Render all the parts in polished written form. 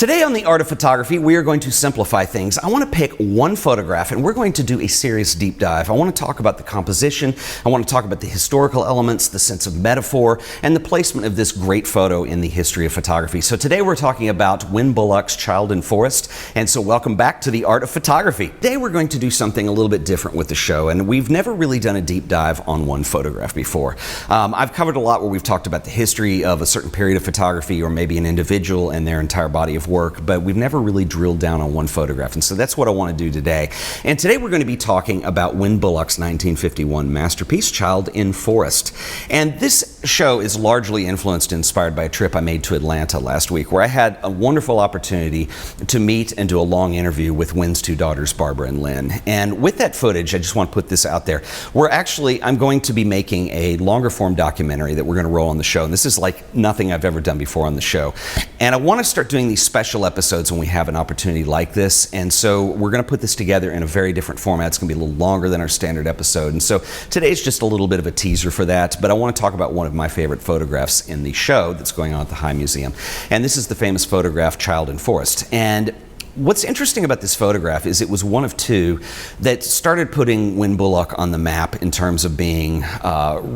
Today on The Art of Photography, we are going to simplify things. I want to pick one photograph and we're going to do a serious deep dive. I want to talk about the composition, I want to talk about the historical elements, the sense of metaphor, and the placement of this great photo in the history of photography. So today we're talking about Wynn Bullock's Child in Forrest, and so welcome back to The Art of Photography. Today we're going to do something a little bit different with the show, and we've never really done a deep dive on one photograph before. I've covered a lot where we've talked about the history of a certain period of photography or maybe an individual and their entire body of work, but we've never really drilled down on one photograph, and so that's what I want to do today. And today we're going to be talking about Wynn Bullock's 1951 masterpiece, Child in Forrest. And this show is largely influenced and inspired by a trip I made to Atlanta last week, where I had a wonderful opportunity to meet and do a long interview with Wynn's two daughters, Barbara and Lynn. And with that footage, I just want to put this out there. I'm going to be making a longer form documentary that we're going to roll on the show. And this is like nothing I've ever done before on the show. And I want to start doing these special episodes when we have an opportunity like this. And so we're going to put this together in a very different format. It's going to be a little longer than our standard episode. And so today's just a little bit of a teaser for that. But I want to talk about one of my favorite photographs in the show that's going on at the High Museum. And this is the famous photograph, Child in Forrest. And what's interesting about this photograph is it was one of two that started putting Wynn Bullock on the map in terms of being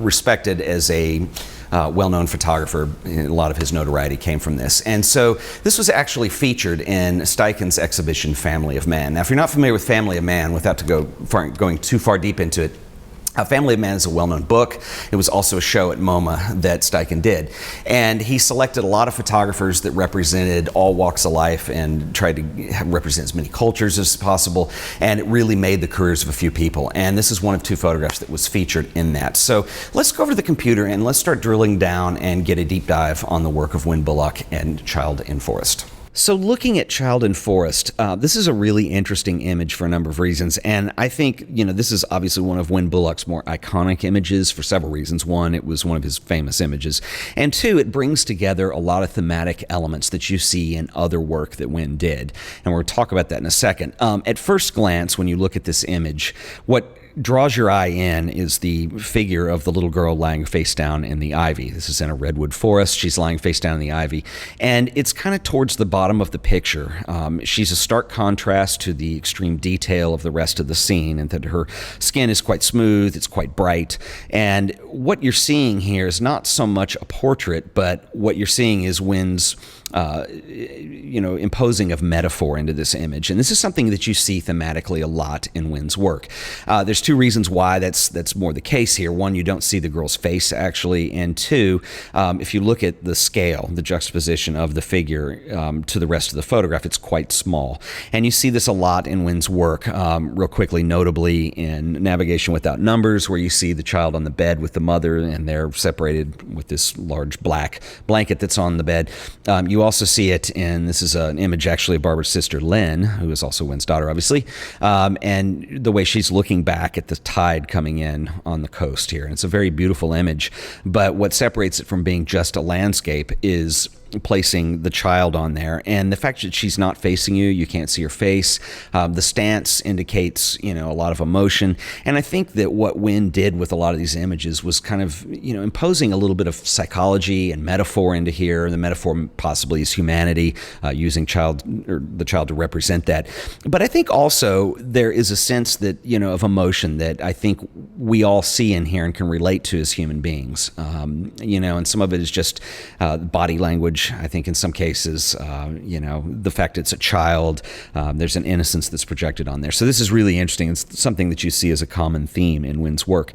respected as a well-known photographer. A lot of his notoriety came from this. And so this was actually featured in Steichen's exhibition, Family of Man. Now, if you're not familiar with Family of Man, without going too far deep into it, Family of Man is a well-known book. It was also a show at MoMA that Steichen did. And he selected a lot of photographers that represented all walks of life and tried to represent as many cultures as possible. And it really made the careers of a few people. And this is one of two photographs that was featured in that. So let's go over to the computer and let's start drilling down and get a deep dive on the work of Wynn Bullock and Child in Forrest. So looking at Child in Forrest, this is a really interesting image for a number of reasons. And I think, this is obviously one of Wynn Bullock's more iconic images for several reasons. One, it was one of his famous images. And two, it brings together a lot of thematic elements that you see in other work that Wynn did. And we'll talk about that in a second. At first glance, when you look at this image, what draws your eye in is the figure of the little girl lying face down in the ivy. This is in a redwood forest. She's lying face down in the ivy. And it's kind of towards the bottom of the picture. She's a stark contrast to the extreme detail of the rest of the scene, and that her skin is quite smooth, it's quite bright. And what you're seeing here is not so much a portrait, but what you're seeing is Wynn's imposing of metaphor into this image. And this is something that you see thematically a lot in Wynn's work. There's two reasons why that's more the case here. One, you don't see the girl's face actually, and two, if you look at the scale, the juxtaposition of the figure to the rest of the photograph, it's quite small. And you see this a lot in Wynn's work, real quickly, notably in Navigation Without Numbers, where you see the child on the bed with the mother, and they're separated with this large black blanket that's on the bed. You also see it in, this is an image actually of Barbara's sister Lynn, who is also Wynn's daughter, obviously, and the way she's looking back at the tide coming in on the coast here. And it's a very beautiful image, but what separates it from being just a landscape is placing the child on there, and the fact that she's not facing you, you can't see her face. The stance indicates, a lot of emotion, and I think that what Wynn did with a lot of these images was kind of, imposing a little bit of psychology and metaphor into here. The metaphor possibly is humanity, using the child to represent that. But I think also there is a sense that, of emotion that I think we all see in here and can relate to as human beings. And some of it is just body language. I think in some cases, the fact it's a child, there's an innocence that's projected on there. So this is really interesting. It's something that you see as a common theme in Wynn's work.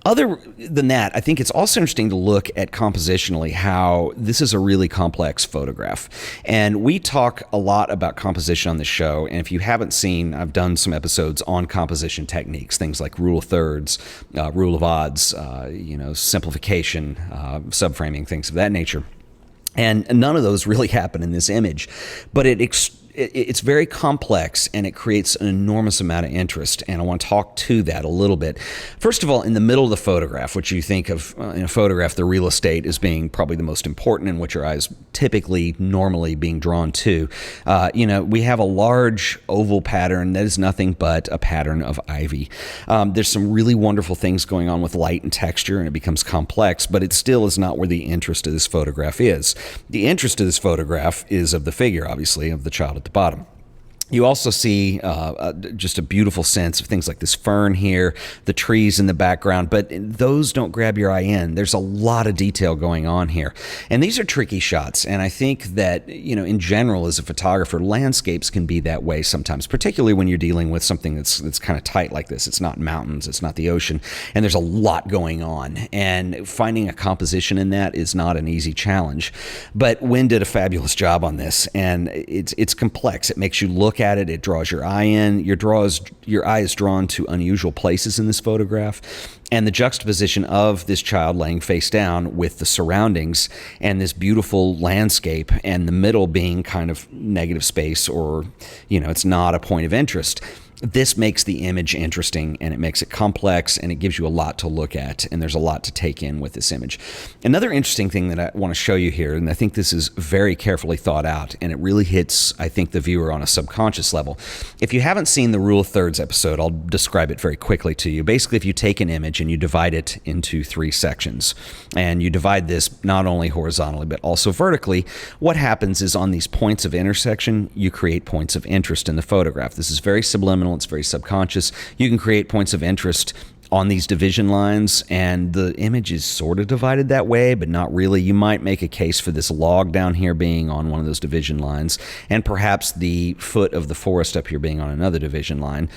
Other than that, I think it's also interesting to look at compositionally how this is a really complex photograph. And we talk a lot about composition on the show. And if you haven't seen, I've done some episodes on composition techniques, things like rule of thirds, rule of odds, simplification, subframing, things of that nature. And none of those really happen in this image. But it it's very complex, and it creates an enormous amount of interest, and I want to talk to that a little bit. First of all, in the middle of the photograph, which you think of in a photograph, the real estate as being probably the most important and what your eyes typically normally being drawn to, we have a large oval pattern that is nothing but a pattern of ivy. There's some really wonderful things going on with light and texture, and it becomes complex, but it still is not where the interest of this photograph is. The interest of this photograph is of the figure, obviously, of the child at the bottom. You also see just a beautiful sense of things like this fern here, the trees in the background, but those don't grab your eye in. There's a lot of detail going on here. And these are tricky shots, and I think that, in general, as a photographer, landscapes can be that way sometimes, particularly when you're dealing with something that's kind of tight like this. It's not mountains, it's not the ocean, and there's a lot going on. And finding a composition in that is not an easy challenge. But Wynn did a fabulous job on this, and it's complex. It makes you look at it. It draws your eye in. Your eye is drawn to unusual places in this photograph. And the juxtaposition of this child laying face down with the surroundings and this beautiful landscape, and the middle being kind of negative space, or, it's not a point of interest. This makes the image interesting, and it makes it complex, and it gives you a lot to look at, and there's a lot to take in with this image. Another interesting thing that I want to show you here, and I think this is very carefully thought out, and it really hits, I think, the viewer on a subconscious level. If you haven't seen the Rule of Thirds episode, I'll describe it very quickly to you. Basically, if you take an image and you divide it into 3 sections, and you divide this not only horizontally but also vertically, what happens is on these points of intersection, you create points of interest in the photograph. This is very subliminal. It's very subconscious. You can create points of interest on these division lines, and the image is sort of divided that way, but not really. You might make a case for this log down here being on one of those division lines, and perhaps the foot of the forest up here being on another division line.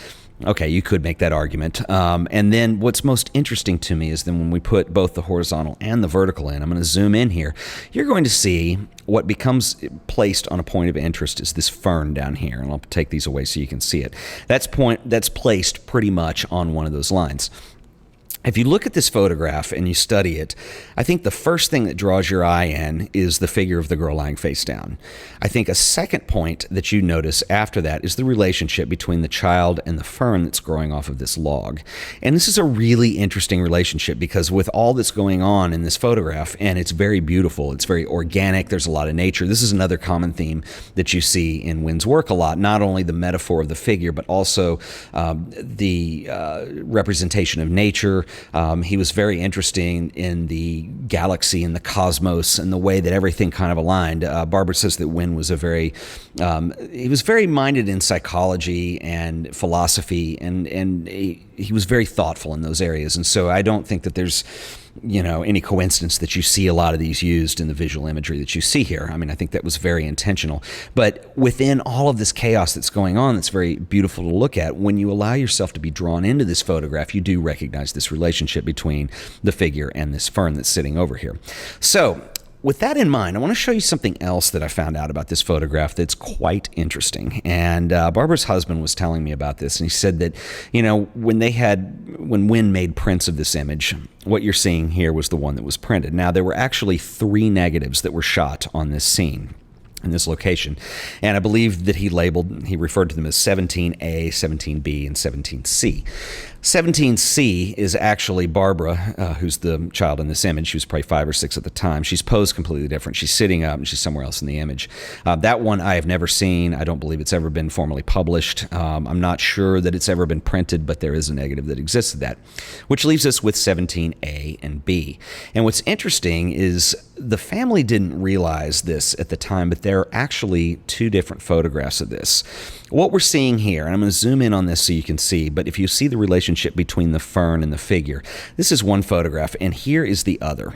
Okay, you could make that argument. And then what's most interesting to me is then when we put both the horizontal and the vertical in, I'm going to zoom in here, you're going to see what becomes placed on a point of interest is this fern down here. And I'll take these away so you can see it. That's placed pretty much on one of those lines. If you look at this photograph and you study it, I think the first thing that draws your eye in is the figure of the girl lying face down. I think a second point that you notice after that is the relationship between the child and the fern that's growing off of this log. And this is a really interesting relationship because with all that's going on in this photograph, and it's very beautiful, it's very organic, there's a lot of nature. This is another common theme that you see in Wynn's work a lot, not only the metaphor of the figure, but also the representation of nature. He was very interesting in the galaxy and the cosmos and the way that everything kind of aligned. Barbara says that Wynn was he was very minded in psychology and philosophy, and he was very thoughtful in those areas. And so I don't think that there's any coincidence that you see a lot of these used in the visual imagery that you see here. I mean, I think that was very intentional. But within all of this chaos that's going on, that's very beautiful to look at, when you allow yourself to be drawn into this photograph, you do recognize this relationship between the figure and this fern that's sitting over here. So with that in mind, I want to show you something else that I found out about this photograph that's quite interesting. And Barbara's husband was telling me about this, and he said that, when Wynn made prints of this image, what you're seeing here was the one that was printed. Now, there were actually 3 negatives that were shot on this scene, in this location. And I believe that he referred to them as 17A, 17B, and 17C. 17C is actually Barbara, who's the child in this image. She was probably 5 or 6 at the time. She's posed completely different. She's sitting up and she's somewhere else in the image. That one I have never seen. I don't believe it's ever been formally published. I'm not sure that it's ever been printed, but there is a negative that exists of that, which leaves us with 17A and B. And what's interesting is the family didn't realize this at the time, but there are actually 2 different photographs of this. What we're seeing here, and I'm going to zoom in on this so you can see, but if you see the relationship between the fern and the figure, this is one photograph, and here is the other.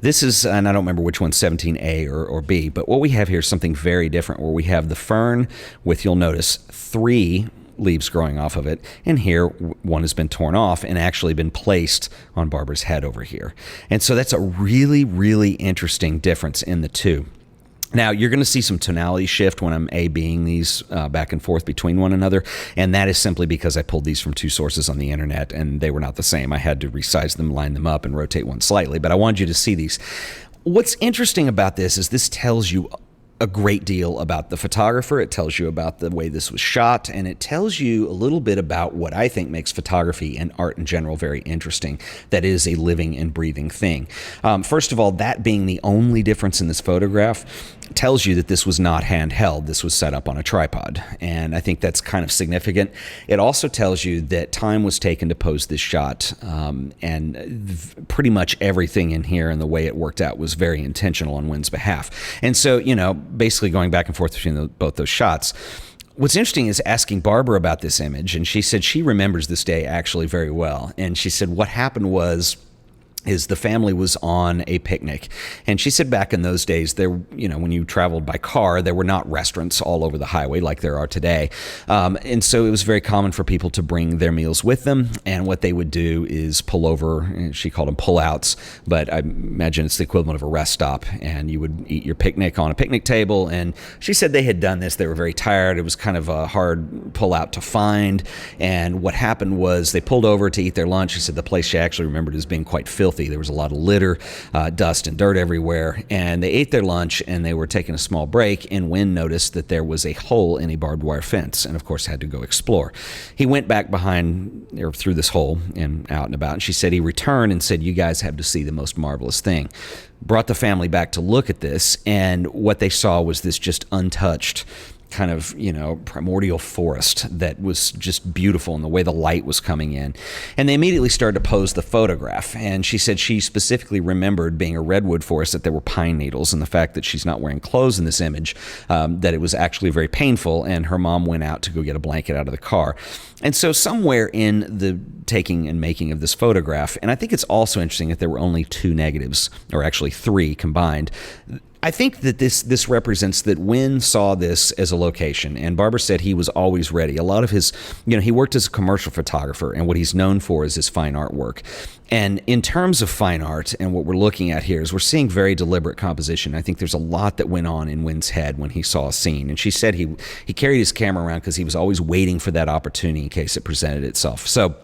This is, and I don't remember which one's 17A or B, but what we have here is something very different, where we have the fern with, you'll notice, 3 leaves growing off of it, and here one has been torn off and actually been placed on Barbara's head over here. And so that's a really, really interesting difference in the 2. Now, you're going to see some tonality shift when I'm A-Bing these back and forth between one another, and that is simply because I pulled these from 2 sources on the internet, and they were not the same. I had to resize them, line them up, and rotate one slightly, but I wanted you to see these. What's interesting about this is this tells you a great deal about the photographer. It tells you about the way this was shot, and it tells you a little bit about what I think makes photography and art in general very interesting. That is a living and breathing thing. First of all, that being the only difference in this photograph tells you that this was not handheld. This was set up on a tripod, and I think that's kind of significant. It also tells you that time was taken to pose this shot, and pretty much everything in here and the way it worked out was very intentional on Wynn's behalf. And so, basically going back and forth between both those shots. What's interesting is asking Barbara about this image, and she said she remembers this day actually very well. And she said what happened is the family was on a picnic. And she said back in those days, there, when you traveled by car, there were not restaurants all over the highway like there are today. And so it was very common for people to bring their meals with them. And what they would do is pull over, she called them pullouts, but I imagine it's the equivalent of a rest stop. And you would eat your picnic on a picnic table. And she said they had done this. They were very tired. It was kind of a hard pullout to find. And what happened was they pulled over to eat their lunch. She said the place she actually remembered as being quite filthy. There was a lot of litter, dust and dirt everywhere, and they ate their lunch and they were taking a small break, and Wynn noticed that there was a hole in a barbed wire fence and of course had to go explore. He went back behind or through this hole and out and about, and she said he returned and said, "You guys have to see the most marvelous thing." Brought the family back to look at this, and what they saw was this just untouched kind of, primordial forest that was just beautiful in the way the light was coming in. And they immediately started to pose the photograph. And she said she specifically remembered being a redwood forest, that there were pine needles, and the fact that she's not wearing clothes in this image, that it was actually very painful. And her mom went out to go get a blanket out of the car. And so somewhere in the taking and making of this photograph, and I think it's also interesting that there were only 2 negatives, or actually 3 combined. I think that this represents that Wynn saw this as a location, and Barbara said he was always ready. A lot of his, he worked as a commercial photographer, and what he's known for is his fine art work. And in terms of fine art, and what we're looking at here is we're seeing very deliberate composition. I think there's a lot that went on in Wynn's head when he saw a scene. And she said he carried his camera around because he was always waiting for that opportunity in case it presented itself. So,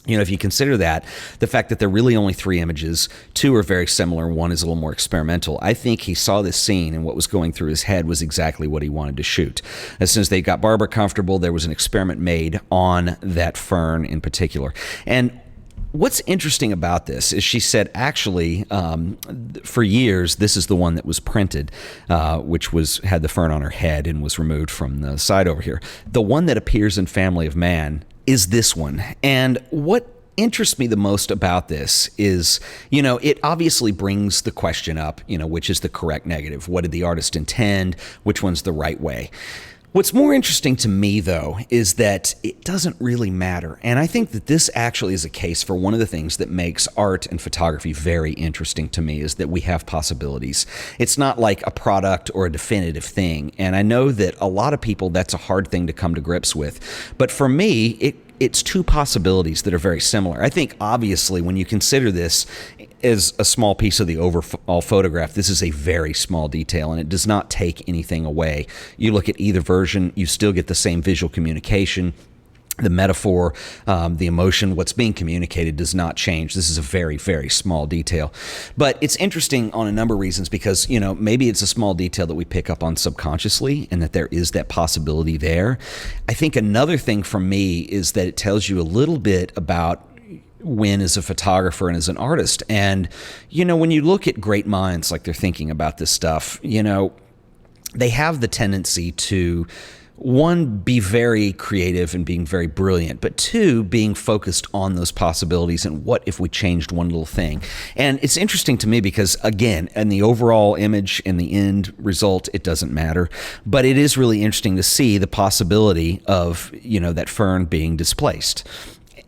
if you consider that, the fact that there are really only 3 images, 2 are very similar, 1 is a little more experimental, I think he saw this scene and what was going through his head was exactly what he wanted to shoot. As soon as they got Barbara comfortable, there was an experiment made on that fern in particular. And what's interesting about this is she said, actually, for years, this is the one that was printed, which had the fern on her head and was removed from the side over here. The one that appears in Family of Man is this one. And what interests me the most about this is, it obviously brings the question up, which is the correct negative? What did the artist intend? Which one's the right way? What's more interesting to me, though, is that it doesn't really matter. And I think that this actually is a case for one of the things that makes art and photography very interesting to me, is that we have possibilities. It's not like a product or a definitive thing. And I know that a lot of people, that's a hard thing to come to grips with. But for me, it's 2 possibilities that are very similar. I think, obviously, when you consider this as a small piece of the overall photograph, this is a very small detail, and it does not take anything away. You look at either version, you still get the same visual communication. The metaphor, the emotion, what's being communicated does not change. This is a very, very small detail. But it's interesting on a number of reasons because, maybe it's a small detail that we pick up on subconsciously and that there is that possibility there. I think another thing for me is that it tells you a little bit about Wynn as a photographer and as an artist. And, when you look at great minds like they're thinking about this stuff, they have the tendency to, 1, be very creative and being very brilliant, but 2, being focused on those possibilities and what if we changed one little thing. And it's interesting to me because, again, in the overall image, in the end result, it doesn't matter. But it is really interesting to see the possibility of, that fern being displaced.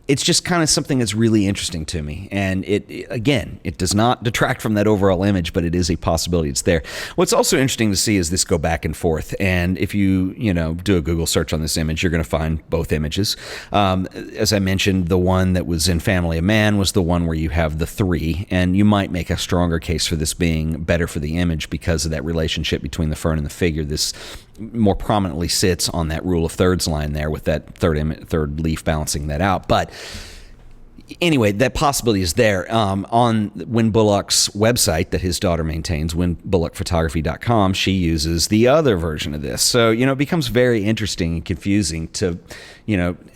It's just kind of something that's really interesting to me. And it does not detract from that overall image, but it is a possibility. It's there. What's also interesting to see is this go back and forth. And if you do a Google search on this image, you're going to find both images. As I mentioned, the one that was in Family of Man was the one where you have the 3. And you might make a stronger case for this being better for the image because of that relationship between the fern and the figure. This more prominently sits on that rule of thirds line there with that third leaf balancing that out. But anyway, that possibility is there. On Wynn Bullock's website that his daughter maintains, wynnbullockphotography.com, she uses the other version of this. So, it becomes very interesting and confusing to,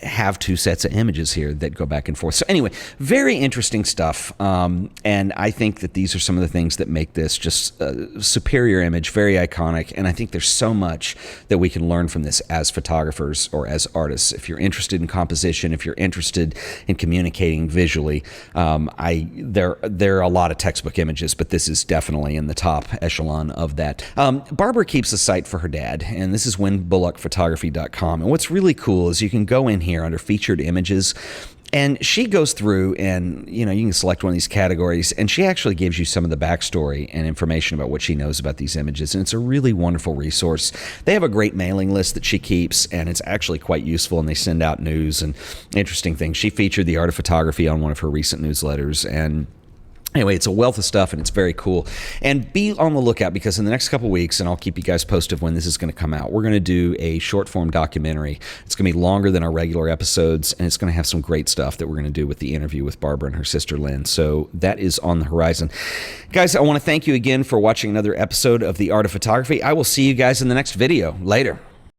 have two sets of images here that go back and forth. So anyway, very interesting stuff. And I think that these are some of the things that make this just a superior image, very iconic. And I think there's so much that we can learn from this as photographers or as artists. If you're interested in composition, if you're interested in communicating visually, there are a lot of textbook images, but this is definitely in the top echelon of that. Barbara keeps a site for her dad, and this is wynnbullockphotography.com. And what's really cool is you can go in here under featured images, and she goes through and, you can select one of these categories, and she actually gives you some of the backstory and information about what she knows about these images, and it's a really wonderful resource. They have a great mailing list that she keeps, and it's actually quite useful, and they send out news and interesting things. She featured the art of photography on one of her recent newsletters, and anyway, it's a wealth of stuff, and it's very cool. And be on the lookout, because in the next couple of weeks, and I'll keep you guys posted when this is going to come out, we're going to do a short-form documentary. It's going to be longer than our regular episodes, and it's going to have some great stuff that we're going to do with the interview with Barbara and her sister Lynn. So that is on the horizon. Guys, I want to thank you again for watching another episode of The Art of Photography. I will see you guys in the next video. Later.